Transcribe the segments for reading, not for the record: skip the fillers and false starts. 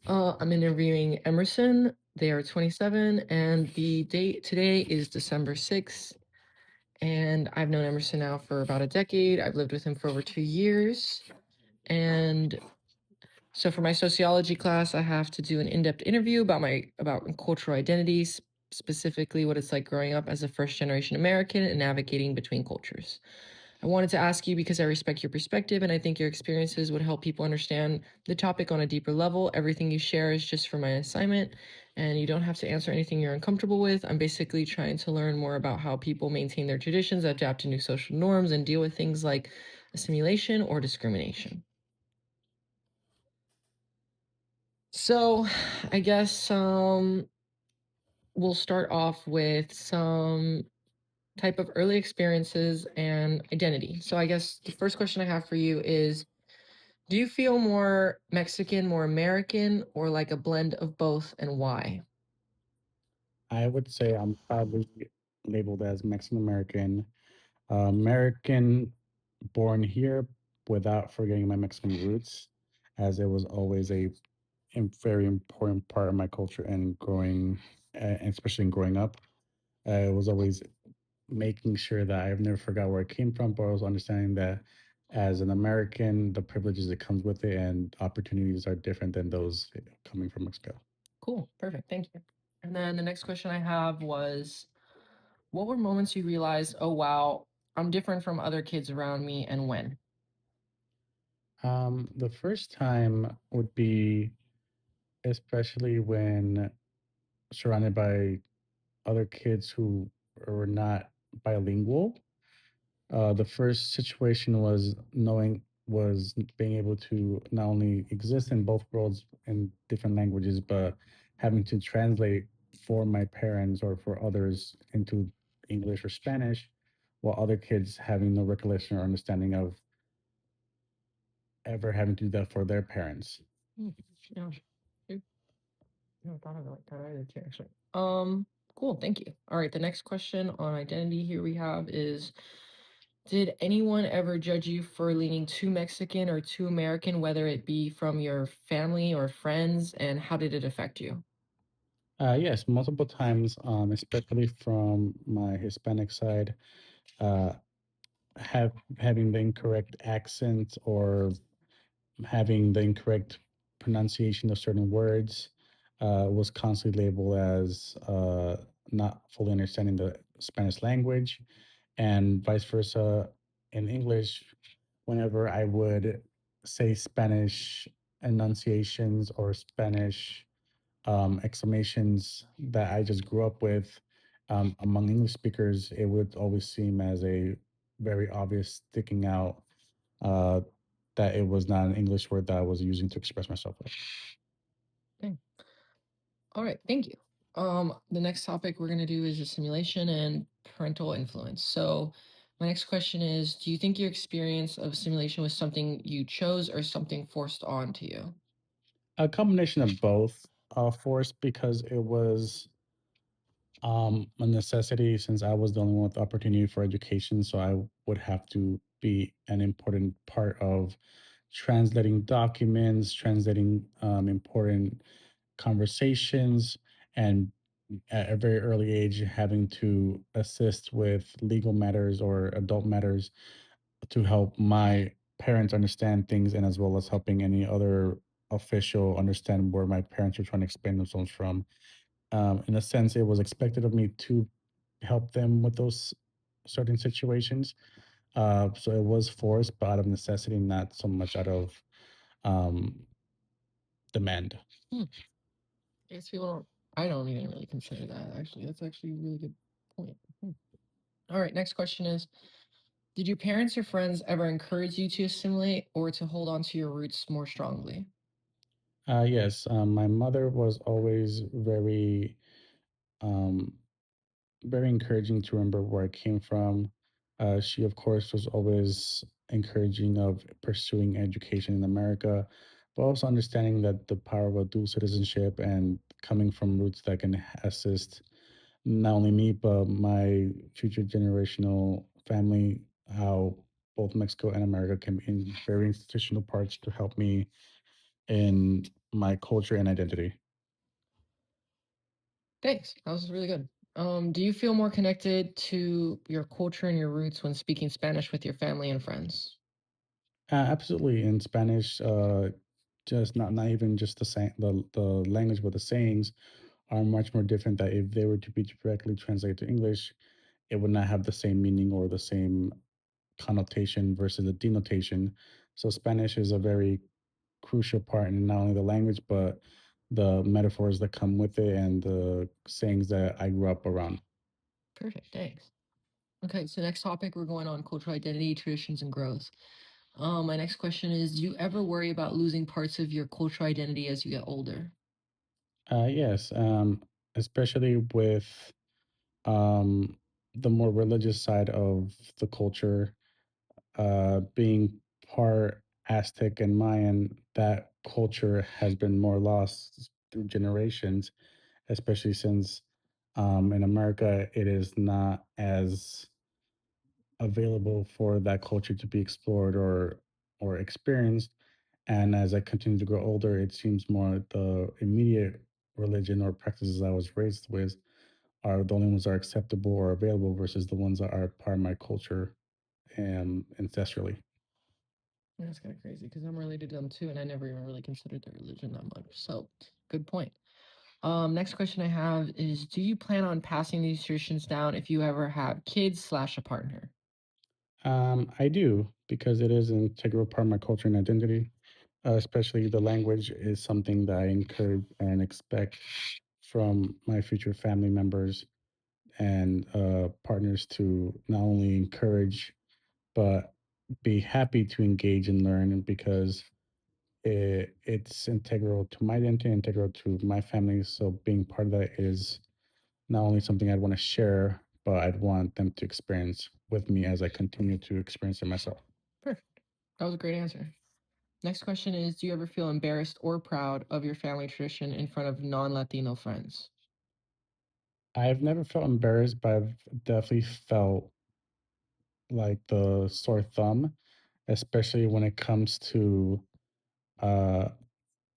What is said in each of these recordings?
I'm interviewing Emerson. They are 27, and the date today is December 6th. And I've known Emerson now for about a decade. I've lived with him for over 2 years. And so for my sociology class, I have to do an in-depth interview about cultural identities, specifically what it's like growing up as a first-generation American and navigating between cultures. I wanted to ask you because I respect your perspective and I think your experiences would help people understand the topic on a deeper level. Everything you share is just for my assignment, and you don't have to answer anything you're uncomfortable with. I'm basically trying to learn more about how people maintain their traditions, adapt to new social norms, and deal with things like assimilation or discrimination. So, I guess we'll start off with some type of early experiences and identity. So, I guess the first question I have for you is, do you feel more Mexican, more American, or like a blend of both, and why? I would say I'm probably labeled as Mexican American, American born here without forgetting my Mexican roots, as it was always very important part of my culture and especially in growing up. It was always making sure that I've never forgot where I came from, but also understanding that as an American, the privileges that comes with it and opportunities are different than those coming from Mexico. Cool, perfect, thank you. And then the next question I have was, what were moments you realized, oh wow, I'm different from other kids around me, and when? The first time would be especially when surrounded by other kids who were not bilingual. The first situation was being able to not only exist in both worlds in different languages, but having to translate for my parents or for others into English or Spanish, while other kids having no recollection or understanding of ever having to do that for their parents. Hmm, yeah, I never thought of it like that either, too, actually. Cool, thank you. All right, the next question on identity here we have is, did anyone ever judge you for leaning too Mexican or too American, whether it be from your family or friends, and how did it affect you? Yes, multiple times, especially from my Hispanic side, uh, having the incorrect accent or having the incorrect pronunciation of certain words was constantly labeled as not fully understanding the Spanish language, and vice versa in English. Whenever I would say Spanish enunciations or Spanish exclamations that I just grew up with among English speakers, it would always seem as a very obvious sticking out uh, that it was not an English word that I was using to express myself with. Okay. All right, thank you. The next topic we're gonna do is assimilation and parental influence. So, my next question is, do you think your experience of assimilation was something you chose or something forced onto you? A combination of both, forced because it was a necessity since I was the only one with opportunity for education. So I would have to be an important part of translating documents, translating important conversations, and at a very early age, having to assist with legal matters or adult matters to help my parents understand things and as well as helping any other official understand where my parents were trying to explain themselves from. In a sense, it was expected of me to help them with those certain situations. So it was forced, but out of necessity, not so much out of um, demand. Hmm. I guess people don't. I don't even really consider that. Actually, that's actually a really good point. Hmm. All right, next question is, did your parents or friends ever encourage you to assimilate or to hold on to your roots more strongly? Yes, my mother was always um, very encouraging to remember where I came from. She, of course, was always encouraging of pursuing education in America, but also understanding that the power of a dual citizenship and coming from roots that can assist not only me, but my future generational family, how both Mexico and America can be in very institutional parts to help me in my culture and identity. Thanks. That was really good. Do you feel more connected to your culture and your roots when speaking Spanish with your family and friends? Absolutely. In Spanish, just not even just the language, but the sayings are much more different. That if they were to be directly translated to English, it would not have the same meaning or the same connotation versus the denotation. So Spanish is a very crucial part in not only the language but the metaphors that come with it and the sayings that I grew up around. Perfect. Thanks. Okay, so next topic, we're going on cultural identity, traditions, and growth. My next question is: do you ever worry about losing parts of your cultural identity as you get older? Yes, especially with um, the more religious side of the culture, being part Aztec and Mayan, that culture has been more lost through generations, especially since in America it is not as available for that culture to be explored or experienced. And as I continue to grow older, it seems more the immediate religion or practices I was raised with are the only ones that are acceptable or available versus the ones that are part of my culture and ancestrally. That's kind of crazy because I'm related to them too, and I never even really considered their religion that much. So, good point. Next question I have is: do you plan on passing these traditions down if you ever have kids slash a partner? I do because it is an integral part of my culture and identity. Especially the language is something that I encourage and expect from my future family members and partners to not only encourage but be happy to engage and learn because it's integral to my identity, integral to my family. So being part of that is not only something I'd want to share, but I'd want them to experience with me as I continue to experience it myself. Perfect. That was a great answer. Next question is: do you ever feel embarrassed or proud of your family tradition in front of non Latino friends? I've never felt embarrassed, but I've definitely felt like the sore thumb, especially when it comes to uh,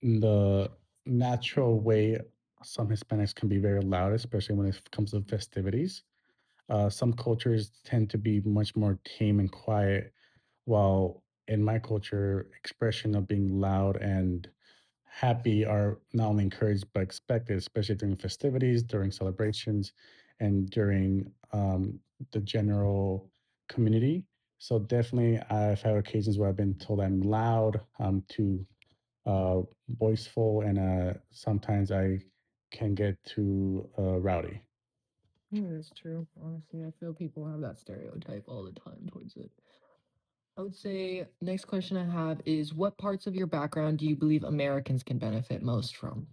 the natural way some Hispanics can be very loud, especially when it comes to festivities. Some cultures tend to be much more tame and quiet, while in my culture, expression of being loud and happy are not only encouraged but expected, especially during festivities, during celebrations, and during the general community. So definitely, I've had occasions where I've been told I'm loud, too boisterful, and sometimes I can get too rowdy. Yeah, that's true. Honestly, I feel people have that stereotype all the time towards it. I would say next question I have is: what parts of your background do you believe Americans can benefit most from?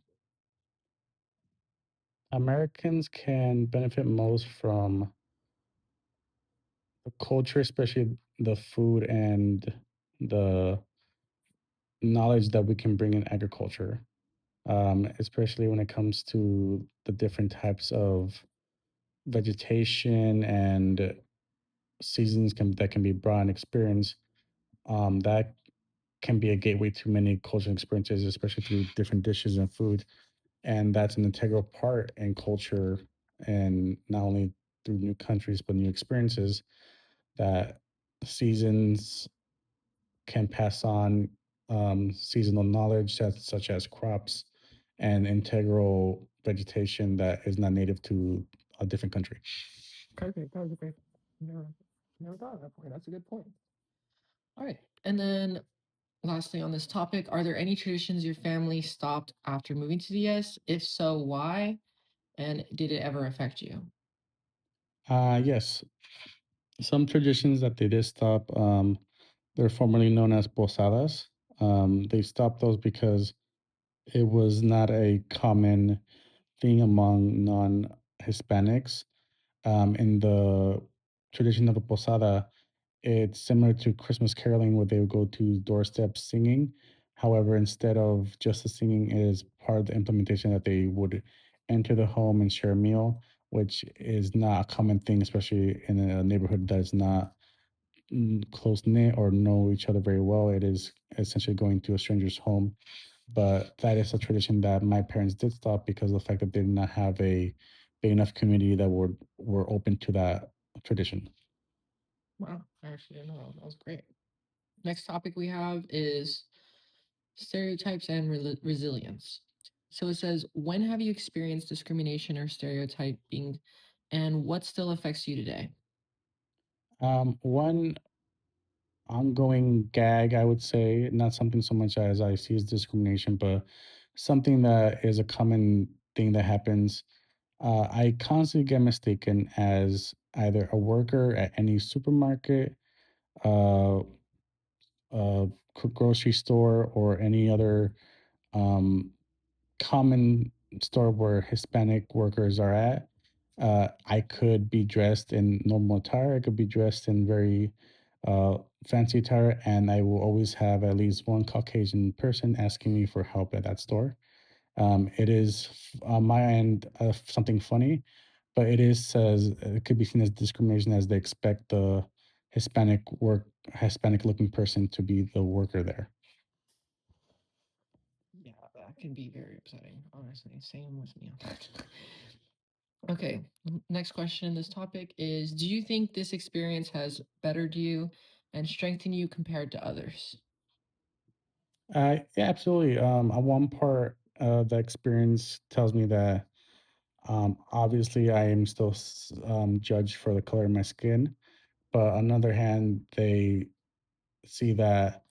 Americans can benefit most from the culture, especially the food and the knowledge that we can bring in agriculture, especially when it comes to the different types of vegetation and seasons that can be brought and experienced. That can be a gateway to many cultural experiences, especially through different dishes and food. And that's an integral part in culture, and not only through new countries, but new experiences that seasons can pass on seasonal knowledge such as crops and integral vegetation that is not native to a different country. Perfect. That was a great. Never thought of that point. That's a good point. All right. And then lastly, on this topic, are there any traditions your family stopped after moving to the US? If so, why? And did it ever affect you? Yes, some traditions that they did stop, they're formerly known as posadas. They stopped those because it was not a common thing among non Hispanics. In the tradition of a posada, it's similar to Christmas caroling where they would go to doorsteps singing. However, instead of just the singing, it is part of the implementation that they would enter the home and share a meal, which is not a common thing, especially in a neighborhood that is not close knit or know each other very well. It is essentially going to a stranger's home but that is a tradition that my parents did stop because of the fact that they did not have a big enough community that were open to that tradition. Wow, I actually didn't know. That was great. Next topic we have is stereotypes and resilience. So it says, when have you experienced discrimination or stereotyping, and what still affects you today? One ongoing gag, I would say, not something so much as I see as discrimination, but something that is a common thing that happens. I constantly get mistaken as either a worker at any supermarket, uh, grocery store, or any other um, common store where Hispanic workers are at. I could be dressed in normal attire. I could be dressed in very fancy attire, and I will always have at least one Caucasian person asking me for help at that store. It is on my end something funny, but it is it could be seen as discrimination as they expect the Hispanic looking person to be the worker there. Yeah, that can be very upsetting, honestly. Same with me on that. Okay, next question in this topic is, do you think this experience has bettered you and strengthened you compared to others? Yeah, absolutely. On one part, the experience tells me that obviously I am still judged for the color of my skin, but on the other hand, they see that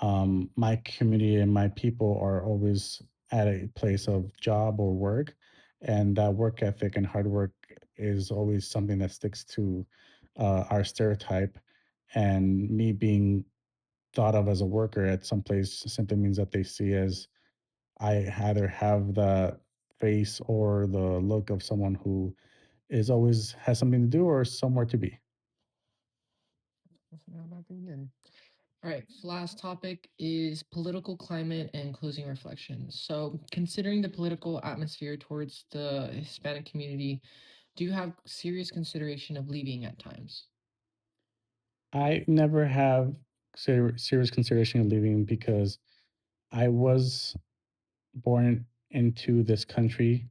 my community and my people are always at a place of job or work, and that work ethic and hard work is always something that sticks to our stereotype. And me being thought of as a worker at some place simply means that they see as I either have the face or the look of someone who is always has something to do or somewhere to be. That's not pretty good. All right, last topic is political climate and closing reflections. So, considering the political atmosphere towards the Hispanic community, do you have serious consideration of leaving at times? I never have serious consideration of leaving because I was born into this country.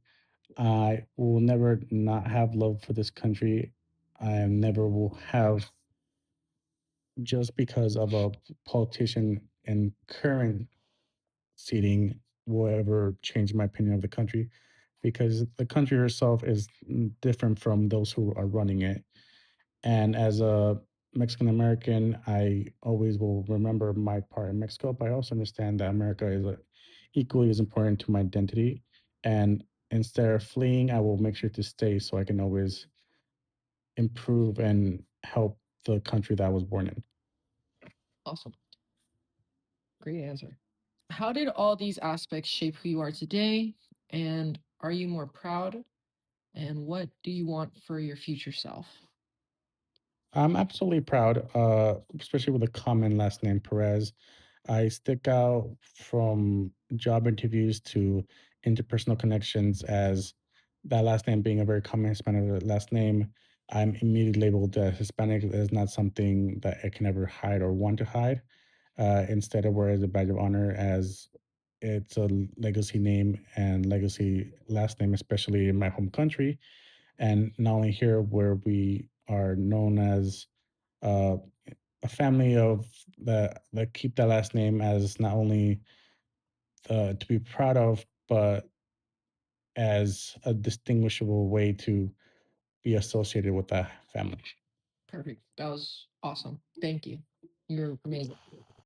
I will never not have love for this country. I never will have just because of a politician in current seating will ever change my opinion of the country because the country herself is different from those who are running it. And as a Mexican American, I always will remember my part in Mexico, but I also understand that America is equally as important to my identity. And instead of fleeing, I will make sure to stay so I can always improve and help the country that I was born in. Awesome. Great answer. How did all these aspects shape who you are today? And are you more proud? And what do you want for your future self? I'm absolutely proud, especially with a common last name, Perez. I stick out from job interviews to interpersonal connections as that last name being a very common Hispanic last name. I'm immediately labeled as Hispanic. That is not something that I can ever hide or want to hide. Instead, I wear it as a badge of honor as it's a legacy name and legacy last name, especially in my home country. And not only here, where we are known as uh, a family of that keep that last name as not only to be proud of, but as a distinguishable way to be associated with that family. Perfect. That was awesome. Thank you. You're amazing.